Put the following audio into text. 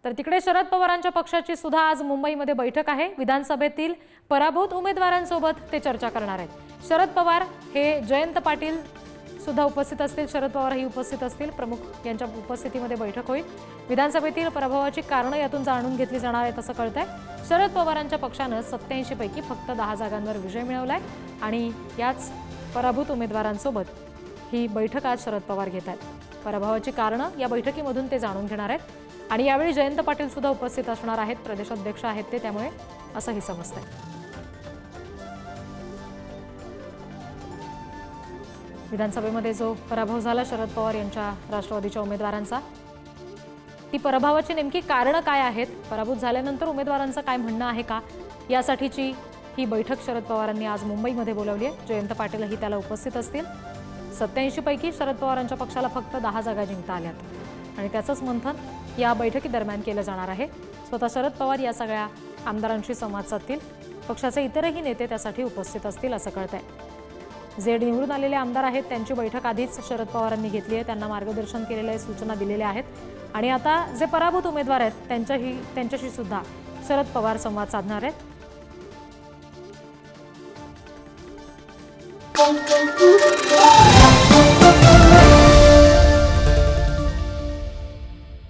तर तिकडे शरद पवारांच्या पक्षाची सुद्धा आज मुंबईमध्ये बैठक आहे। विधानसभेतील पराभूत उमेदवारांसोबत ते चर्चा करणार आहेत। शरद पवार हे जयंत पाटील सुद्धा उपस्थित असतील, शरद पवार ही उपस्थित असतील। प्रमुख यांच्या उपस्थितीमध्ये बैठक होईल। विधानसभेतील पराभवाची कारणं यातून जाणून घेतली जाणार आहेत असं कळतंय। शरद पवारांच्या पक्षानं 87 पैकी फक्त 10 जागांवर विजय मिळवलाय आणि याच पराभूत उमेदवारांसोबत ही बैठक आज शरद पवार घेत आहेत। पराभवाची कारणं या बैठकीमधून ते जाणून घेणार आहेत आणि यावेळी जयंत पाटील सुद्धा उपस्थित असणार आहेत। प्रदेशाध्यक्ष आहेत ते, त्यामुळे असंही समजतंय। विधानसभेमध्ये जो पराभव झाला शरद पवार यांच्या राष्ट्रवादीच्या उमेदवारांचा, ती पराभवाची नेमकी कारणं काय आहेत, पराभूत झाल्यानंतर उमेदवारांचं काय म्हणणं आहे का, यासाठीची ही बैठक शरद पवारांनी आज मुंबईमध्ये बोलावली आहे। जयंत पाटीलही त्याला उपस्थित असतील। 87 पैकी शरद पवारांच्या पक्षाला फक्त 10 जागा जिंकता आल्यात आणि त्याचंच मंथन या बैठकीदरम्यान केलं जाणार आहे। स्वतः शरद पवार या सगळ्या आमदारांशी संवाद साधतील। पक्षाचे इतरही नेते त्यासाठी उपस्थित असतील असं कळतंय। जे निवडून आलेले आमदार आहेत त्यांची बैठक आधीच शरद पवारांनी घेतली आहे, त्यांना मार्गदर्शन केलेलं आहे, सूचना दिलेल्या आहेत आणि आता जे पराभूत उमेदवार आहेत त्यांच्याशी सुद्धा शरद पवार संवाद साधणार आहेत।